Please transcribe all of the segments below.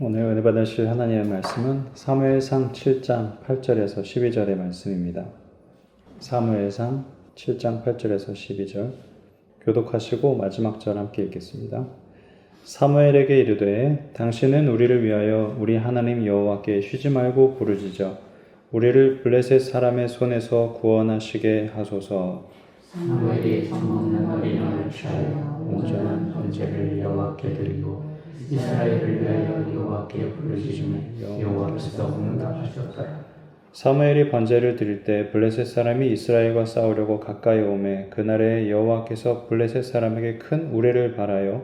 오늘 은혜 받으실 하나님의 말씀은 사무엘상 7장 8절에서 12절의 말씀입니다. 사무엘상 7장 8절에서 12절 교독하시고 마지막 절 함께 읽겠습니다. 사무엘에게 이르되 당신은 우리를 위하여 우리 하나님 여호와께 쉬지 말고 부르짖어 우리를 블레셋 사람의 손에서 구원하시게 하소서. 사무엘이 젖먹는 어린아이를 취하여 온전한 번제를 여호와께 드리고 이스라엘을 위하여 여호와께 부르짖으며 여호와께서 응답하셨더라. 사무엘이 번제를 드릴 때 블레셋 사람이 이스라엘과 싸우려고 가까이 오매 그날에 여호와께서 블레셋 사람에게 큰 우레를 발하여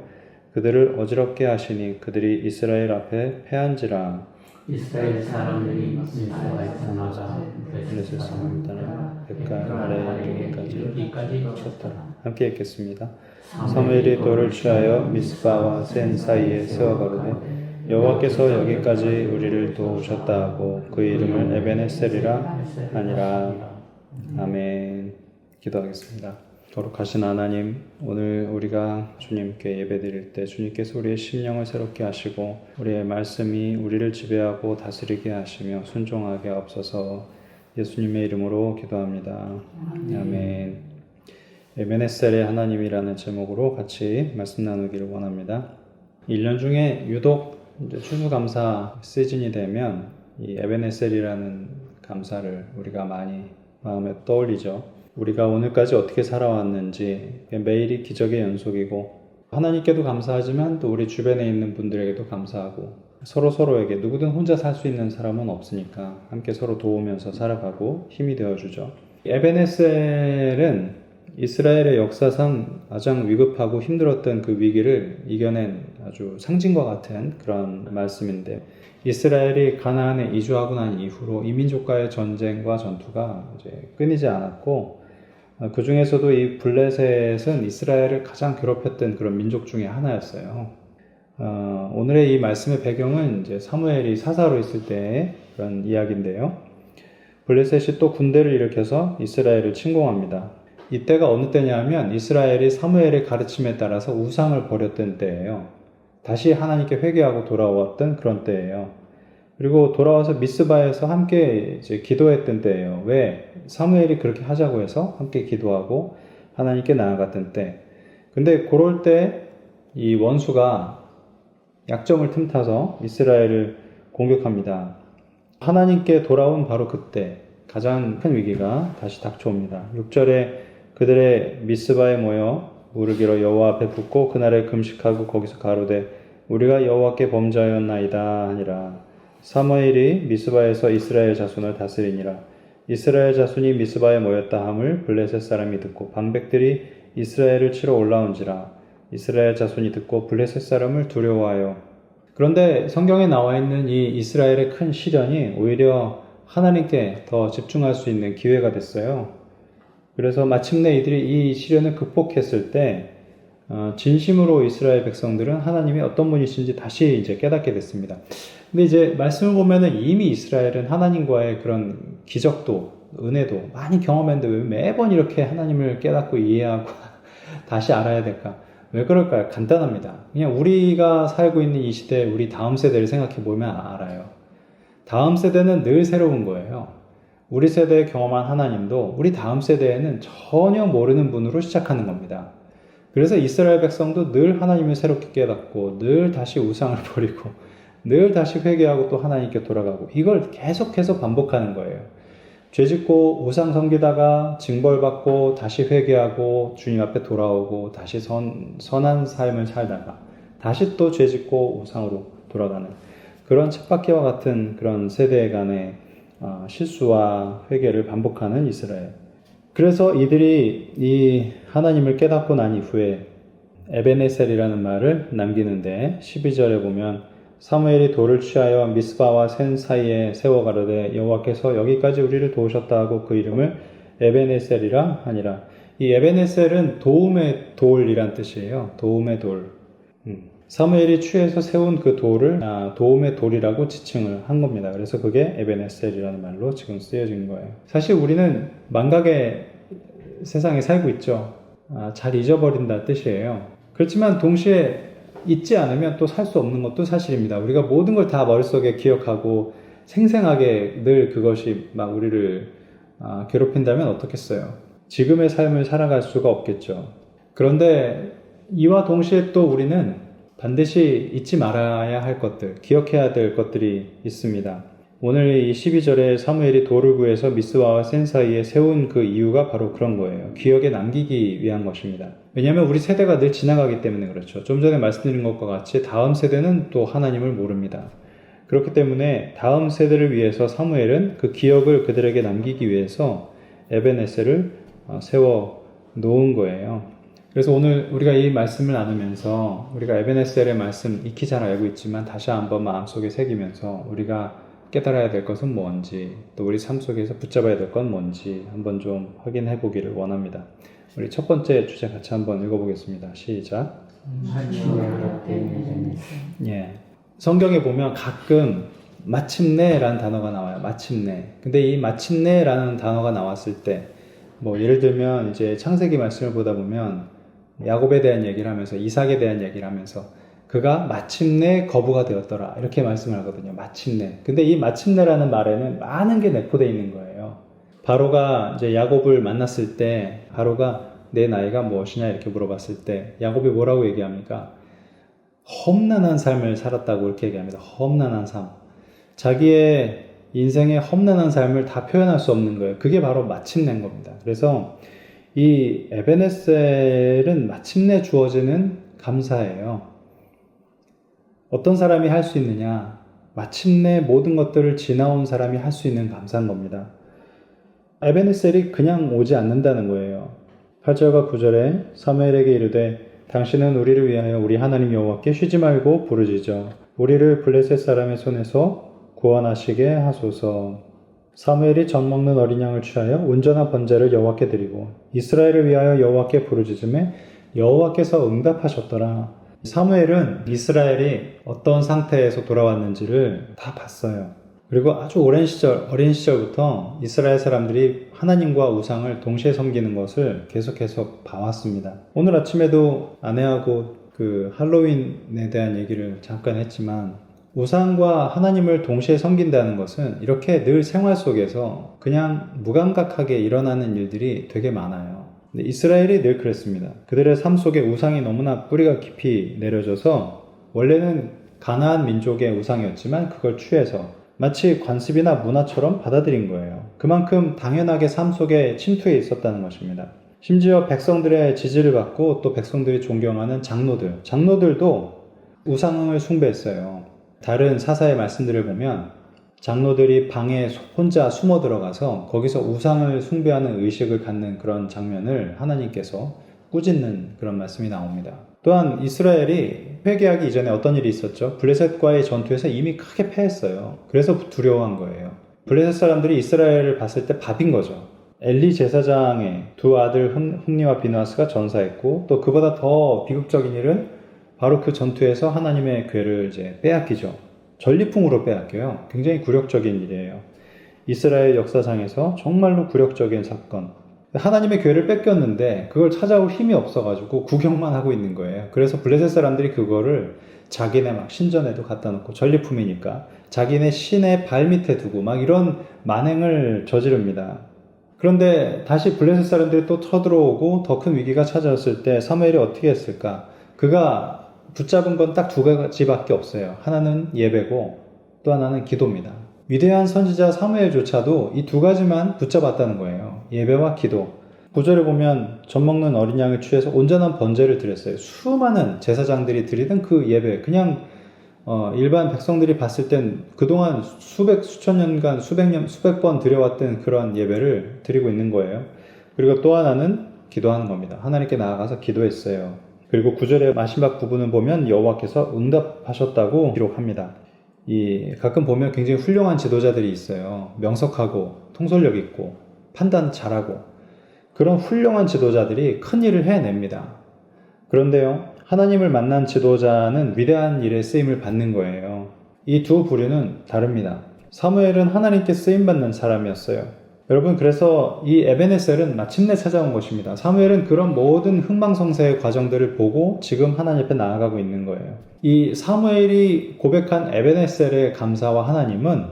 그들을 어지럽게 하시니 그들이 이스라엘 앞에 패한지라. 이스라엘 사람들이 미스바에서 나가 블레셋 사람을 따라 백갈 아래 여기까지 쳤더라. 함께 읽겠습니다. 사무엘이 돌을 취하여 미스바와 센 사이에 세워 가로되 여호와께서 여기까지 우리를 도우셨다 하고 그 이름을 에벤에셀이라 하니라. 아멘. 기도하겠습니다. 거룩하신 하나님, 오늘 우리가 주님께 예배드릴 때 주님께서 우리의 심령을 새롭게 하시고 우리의 말씀이 우리를 지배하고 다스리게 하시며 순종하게 하옵소서. 예수님의 이름으로 기도합니다. 아멘. 에벤에셀의 하나님이라는 제목으로 같이 말씀 나누기를 원합니다. 1년 중에 유독 추수감사 시즌이 되면 이 에벤에셀이라는 감사를 우리가 많이 마음에 떠올리죠. 우리가 오늘까지 어떻게 살아왔는지 매일이 기적의 연속이고 하나님께도 감사하지만 또 우리 주변에 있는 분들에게도 감사하고 서로에게 누구든 혼자 살 수 있는 사람은 없으니까 함께 서로 도우면서 살아가고 힘이 되어주죠. 에벤에셀은 이스라엘의 역사상 가장 위급하고 힘들었던 그 위기를 이겨낸 아주 상징과 같은 그런 말씀인데, 이스라엘이 가나안에 이주하고 난 이후로 이민족과의 전쟁과 전투가 이제 끊이지 않았고, 그 중에서도 이 블레셋은 이스라엘을 가장 괴롭혔던 그런 민족 중에 하나였어요. 오늘의 이 말씀의 배경은 이제 사무엘이 사사로 있을 때의 그런 이야기인데요. 블레셋이 또 군대를 일으켜서 이스라엘을 침공합니다. 이때가 어느 때냐면 이스라엘이 사무엘의 가르침에 따라서 우상을 버렸던 때예요. 다시 하나님께 회개하고 돌아왔던 그런 때예요. 그리고 돌아와서 미스바에서 함께 이제 기도했던 때예요. 왜? 사무엘이 그렇게 하자고 해서 함께 기도하고 하나님께 나아갔던 때. 근데 그럴 때 이 원수가 약점을 틈타서 이스라엘을 공격합니다. 하나님께 돌아온 바로 그때 가장 큰 위기가 다시 닥쳐옵니다. 6절에 그들의 미스바에 모여 무르기로 여호와 앞에 붓고 그날에 금식하고 거기서 가로되 우리가 여호와께 범죄하였나이다 하니라. 사무엘이 미스바에서 이스라엘 자손을 다스리니라. 이스라엘 자손이 미스바에 모였다 함을 블레셋 사람이 듣고 방백들이 이스라엘을 치러 올라온지라. 이스라엘 자손이 듣고 블레셋 사람을 두려워하여. 그런데 성경에 나와 있는 이 이스라엘의 큰 시련이 오히려 하나님께 더 집중할 수 있는 기회가 됐어요. 그래서 마침내 이들이 이 시련을 극복했을 때 진심으로 이스라엘 백성들은 하나님이 어떤 분이신지 다시 이제 깨닫게 됐습니다. 근데 이제 말씀을 보면은 이미 이스라엘은 하나님과의 그런 기적도 은혜도 많이 경험했는데 왜 매번 이렇게 하나님을 깨닫고 이해하고 다시 알아야 될까? 왜 그럴까요? 간단합니다. 그냥 우리가 살고 있는 이 시대, 우리 다음 세대를 생각해 보면 알아요. 다음 세대는 늘 새로운 거예요. 우리 세대에 경험한 하나님도 우리 다음 세대에는 전혀 모르는 분으로 시작하는 겁니다. 그래서 이스라엘 백성도 늘 하나님을 새롭게 깨닫고 늘 다시 우상을 버리고 늘 다시 회개하고 또 하나님께 돌아가고 이걸 계속해서 반복하는 거예요. 죄짓고 우상 섬기다가 징벌받고 다시 회개하고 주님 앞에 돌아오고 다시 선한 삶을 살다가 다시 또 죄짓고 우상으로 돌아가는 그런 쳇바퀴와 같은 그런 세대 간의 실수와 회개를 반복하는 이스라엘. 그래서 이들이 이 하나님을 깨닫고 난 이후에 에벤에셀이라는 말을 남기는데 12절에 보면 사무엘이 돌을 취하여 미스바와 센 사이에 세워 가로되 여호와께서 여기까지 우리를 도우셨다 하고 그 이름을 에벤에셀이라 하니라. 이 에벤에셀은 도움의 돌이란 뜻이에요. 도움의 돌. 사무엘이 취해서 세운 그 돌을 도움의 돌이라고 지칭을 한 겁니다. 그래서 그게 에벤에셀이라는 말로 지금 쓰여진 거예요. 사실 우리는 망각의 세상에 살고 있죠. 잘 잊어버린다 뜻이에요. 그렇지만 동시에 잊지 않으면 또 살 수 없는 것도 사실입니다. 우리가 모든 걸 다 머릿속에 기억하고 생생하게 늘 그것이 막 우리를 괴롭힌다면 어떻겠어요? 지금의 삶을 살아갈 수가 없겠죠. 그런데 이와 동시에 또 우리는 반드시 잊지 말아야 할 것들, 기억해야 될 것들이 있습니다. 오늘 이 12절에 사무엘이 돌을 구해서 미스와와 센 사이에 세운 그 이유가 바로 그런 거예요. 기억에 남기기 위한 것입니다. 왜냐하면 우리 세대가 늘 지나가기 때문에 그렇죠. 좀 전에 말씀드린 것과 같이 다음 세대는 또 하나님을 모릅니다. 그렇기 때문에 다음 세대를 위해서 사무엘은 그 기억을 그들에게 남기기 위해서 에벤에셀을 세워 놓은 거예요. 그래서 오늘 우리가 이 말씀을 나누면서 우리가 에벤에셀의 말씀 익히 잘 알고 있지만 다시 한번 마음속에 새기면서 우리가 깨달아야 될 것은 뭔지, 또 우리 삶 속에서 붙잡아야 될 건 뭔지 한번 좀 확인해 보기를 원합니다. 우리 첫 번째 주제 같이 한번 읽어보겠습니다. 시작. 예. 성경에 보면 가끔 마침내라는 단어가 나와요. 마침내. 근데 이 마침내라는 단어가 나왔을 때, 뭐 예를 들면 이제 창세기 말씀을 보다 보면 야곱에 대한 얘기를 하면서 이삭에 대한 얘기를 하면서 그가 마침내 거부가 되었더라 이렇게 말씀을 하거든요. 마침내. 근데 이 마침내라는 말에는 많은 게 내포되어 있는 거예요. 바로가 이제 야곱을 만났을 때 바로가 내 나이가 무엇이냐 이렇게 물어봤을 때 야곱이 뭐라고 얘기합니까? 험난한 삶을 살았다고 이렇게 얘기합니다. 험난한 삶. 자기의 인생의 험난한 삶을 다 표현할 수 없는 거예요. 그게 바로 마침내인 겁니다. 그래서 이 에벤에셀은 마침내 주어지는 감사예요. 어떤 사람이 할 수 있느냐? 마침내 모든 것들을 지나온 사람이 할 수 있는 감사인 겁니다. 에벤에셀이 그냥 오지 않는다는 거예요. 8절과 9절에 사무엘에게 이르되 당신은 우리를 위하여 우리 하나님 여호와께 쉬지 말고 부르짖어 우리를 블레셋 사람의 손에서 구원하시게 하소서. 사무엘이 젖 먹는 어린 양을 취하여 온전한 번제를 여호와께 드리고 이스라엘을 위하여 여호와께 부르짖음에 여호와께서 응답하셨더라. 사무엘은 이스라엘이 어떤 상태에서 돌아왔는지를 다 봤어요. 그리고 아주 오랜 시절, 어린 시절부터 이스라엘 사람들이 하나님과 우상을 동시에 섬기는 것을 계속해서 봐왔습니다. 오늘 아침에도 아내하고 그 할로윈에 대한 얘기를 잠깐 했지만 우상과 하나님을 동시에 섬긴다는 것은 이렇게 늘 생활 속에서 그냥 무감각하게 일어나는 일들이 되게 많아요. 근데 이스라엘이 늘 그랬습니다. 그들의 삶 속에 우상이 너무나 뿌리가 깊이 내려져서 원래는 가나안 민족의 우상이었지만 그걸 취해서 마치 관습이나 문화처럼 받아들인 거예요. 그만큼 당연하게 삶 속에 침투해 있었다는 것입니다. 심지어 백성들의 지지를 받고 또 백성들이 존경하는 장로들도 우상을 숭배했어요. 다른 사사의 말씀들을 보면 장로들이 방에 혼자 숨어 들어가서 거기서 우상을 숭배하는 의식을 갖는 그런 장면을 하나님께서 꾸짖는 그런 말씀이 나옵니다. 또한 이스라엘이 회개하기 이전에 어떤 일이 있었죠? 블레셋과의 전투에서 이미 크게 패했어요. 그래서 두려워한 거예요. 블레셋 사람들이 이스라엘을 봤을 때 밥인 거죠. 엘리 제사장의 두 아들 흠니와 비느하스가 전사했고 또 그보다 더 비극적인 일은 바로 그 전투에서 하나님의 궤를 이제 빼앗기죠. 전리품으로 빼앗겨요. 굉장히 굴욕적인 일이에요. 이스라엘 역사상에서 정말로 굴욕적인 사건. 하나님의 궤를 뺏겼는데 그걸 찾아올 힘이 없어가지고 구경만 하고 있는 거예요. 그래서 블레셋 사람들이 그거를 자기네 막 신전에도 갖다 놓고 전리품이니까 자기네 신의 발 밑에 두고 막 이런 만행을 저지릅니다. 그런데 다시 블레셋 사람들이 또 쳐들어오고 더 큰 위기가 찾아왔을 때 사무엘이 어떻게 했을까? 그가 붙잡은 건 딱 두 가지밖에 없어요. 하나는 예배고 또 하나는 기도입니다. 위대한 선지자 사무엘조차도 이 두 가지만 붙잡았다는 거예요. 예배와 기도. 9절에 보면 젖 먹는 어린 양을 취해서 온전한 번제를 드렸어요. 수많은 제사장들이 드리던 그 예배, 그냥 일반 백성들이 봤을 땐 그동안 수천 년간 수백 번 드려왔던 그런 예배를 드리고 있는 거예요. 그리고 또 하나는 기도하는 겁니다. 하나님께 나아가서 기도했어요. 그리고 9절의 마지막 부분을 보면 여호와께서 응답하셨다고 기록합니다. 가끔 보면 굉장히 훌륭한 지도자들이 있어요. 명석하고 통솔력 있고 판단 잘하고 그런 훌륭한 지도자들이 큰 일을 해냅니다. 그런데요, 하나님을 만난 지도자는 위대한 일에 쓰임을 받는 거예요. 이 두 부류는 다릅니다. 사무엘은 하나님께 쓰임받는 사람이었어요. 여러분, 그래서 이 에베네셀은 마침내 찾아온 것입니다. 사무엘은 그런 모든 흥망성쇠의 과정들을 보고 지금 하나님 앞에 나아가고 있는 거예요. 이 사무엘이 고백한 에베네셀의 감사와 하나님은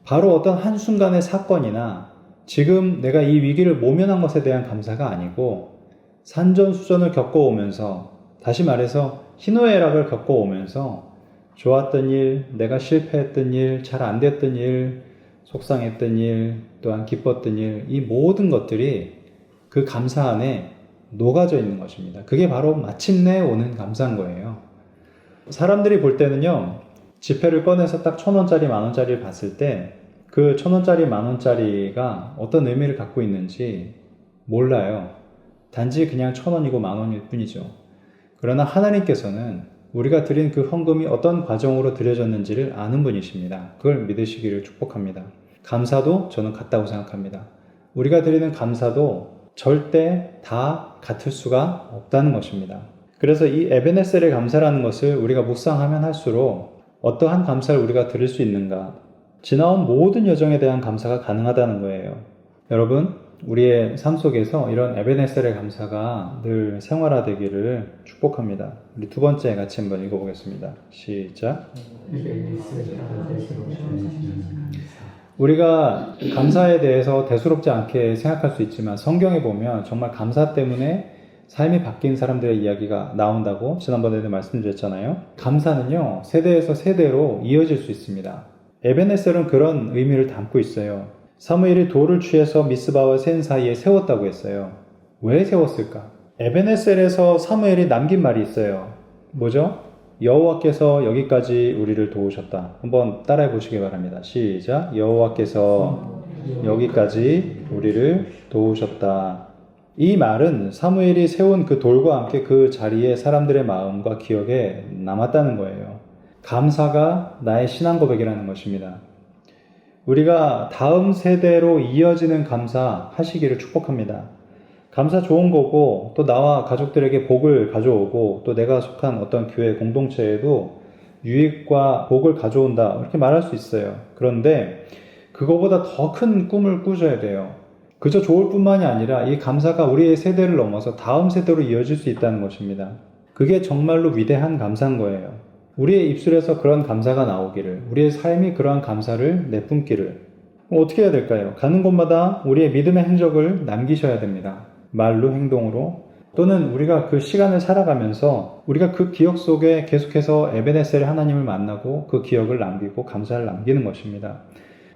바로 어떤 한순간의 사건이나 지금 내가 이 위기를 모면한 것에 대한 감사가 아니고 산전수전을 겪어오면서, 다시 말해서 희노애락을 겪어오면서 좋았던 일, 내가 실패했던 일, 잘 안 됐던 일, 속상했던 일, 또한 기뻤던 일, 이 모든 것들이 그 감사 안에 녹아져 있는 것입니다. 그게 바로 마침내 오는 감사인 거예요. 사람들이 볼 때는요, 지폐를 꺼내서 딱 1,000원짜리, 만원짜리를 봤을 때 그 1,000원짜리, 만원짜리가 어떤 의미를 갖고 있는지 몰라요. 단지 그냥 1,000원이고 만원일 뿐이죠. 그러나 하나님께서는 우리가 드린 그 헌금이 어떤 과정으로 드려졌는지를 아는 분이십니다. 그걸 믿으시기를 축복합니다. 감사도 저는 같다고 생각합니다. 우리가 드리는 감사도 절대 다 같을 수가 없다는 것입니다. 그래서 이 에베네셀의 감사라는 것을 우리가 묵상하면 할수록 어떠한 감사를 우리가 드릴 수 있는가? 지나온 모든 여정에 대한 감사가 가능하다는 거예요. 여러분, 우리의 삶 속에서 이런 에베네셀의 감사가 늘 생활화되기를 축복합니다. 우리 두 번째 같이 한번 읽어보겠습니다. 시작. 우리가 감사에 대해서 대수롭지 않게 생각할 수 있지만 성경에 보면 정말 감사 때문에 삶이 바뀐 사람들의 이야기가 나온다고 지난번에도 말씀드렸잖아요. 감사는요, 세대에서 세대로 이어질 수 있습니다. 에베네셀은 그런 의미를 담고 있어요. 사무엘이 돌을 취해서 미스바와 센 사이에 세웠다고 했어요. 왜 세웠을까? 에베네셀에서 사무엘이 남긴 말이 있어요. 뭐죠? 여호와께서 여기까지 우리를 도우셨다. 한번 따라해 보시기 바랍니다. 시작. 여호와께서 여기까지 우리를 도우셨다. 이 말은 사무엘이 세운 그 돌과 함께 그 자리에 사람들의 마음과 기억에 남았다는 거예요. 감사가 나의 신앙 고백이라는 것입니다. 우리가 다음 세대로 이어지는 감사 하시기를 축복합니다. 감사 좋은 거고, 또 나와 가족들에게 복을 가져오고, 또 내가 속한 어떤 교회 공동체에도 유익과 복을 가져온다, 이렇게 말할 수 있어요. 그런데 그거보다 더 큰 꿈을 꾸셔야 돼요. 그저 좋을 뿐만이 아니라 이 감사가 우리의 세대를 넘어서 다음 세대로 이어질 수 있다는 것입니다. 그게 정말로 위대한 감사인 거예요. 우리의 입술에서 그런 감사가 나오기를, 우리의 삶이 그러한 감사를 내뿜기를 어떻게 해야 될까요? 가는 곳마다 우리의 믿음의 흔적을 남기셔야 됩니다. 말로, 행동으로, 또는 우리가 그 시간을 살아가면서 우리가 그 기억 속에 계속해서 에베네셀의 하나님을 만나고 그 기억을 남기고 감사를 남기는 것입니다.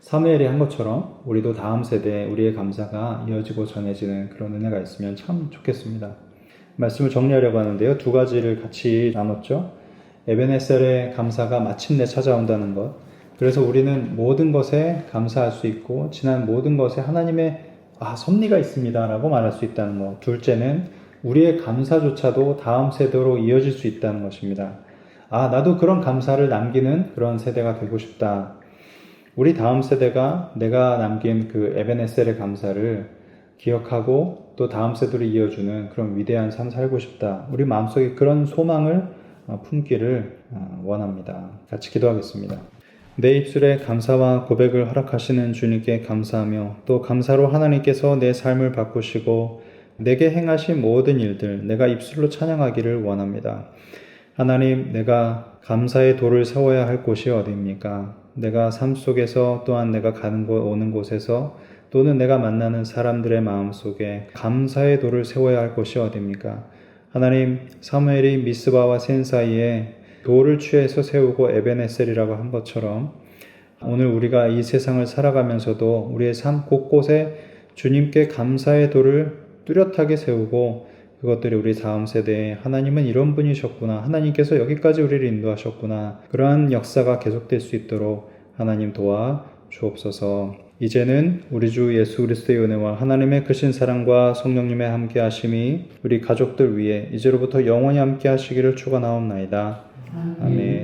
사무엘이 한 것처럼 우리도 다음 세대에 우리의 감사가 이어지고 전해지는 그런 은혜가 있으면 참 좋겠습니다. 말씀을 정리하려고 하는데요. 두 가지를 같이 나눴죠. 에베네셀의 감사가 마침내 찾아온다는 것. 그래서 우리는 모든 것에 감사할 수 있고 지난 모든 것에 하나님의 섭리가 있습니다 라고 말할 수 있다는 것. 둘째는 우리의 감사조차도 다음 세대로 이어질 수 있다는 것입니다. 나도 그런 감사를 남기는 그런 세대가 되고 싶다. 우리 다음 세대가 내가 남긴 그 에베네셀의 감사를 기억하고 또 다음 세대로 이어주는 그런 위대한 삶 살고 싶다. 우리 마음속에 그런 소망을 품기를 원합니다. 같이 기도하겠습니다. 내 입술에 감사와 고백을 허락하시는 주님께 감사하며 또 감사로 하나님께서 내 삶을 바꾸시고 내게 행하신 모든 일들 내가 입술로 찬양하기를 원합니다. 하나님, 내가 감사의 돌을 세워야 할 곳이 어디입니까? 내가 삶 속에서 또한 내가 가는 곳, 오는 곳에서 또는 내가 만나는 사람들의 마음 속에 감사의 돌을 세워야 할 곳이 어디입니까? 하나님, 사무엘이 미스바와 센 사이에 돌을 취해서 세우고 에베네셀이라고 한 것처럼 오늘 우리가 이 세상을 살아가면서도 우리의 삶 곳곳에 주님께 감사의 돌을 뚜렷하게 세우고 그것들이 우리 다음 세대에 하나님은 이런 분이셨구나, 하나님께서 여기까지 우리를 인도하셨구나, 그러한 역사가 계속될 수 있도록 하나님 도와 주옵소서. 이제는 우리 주 예수 그리스도의 은혜와 하나님의 크신 사랑과 성령님의 함께 하심이 우리 가족들 위에 이제로부터 영원히 함께 하시기를 축원하옵나이다. 아멘.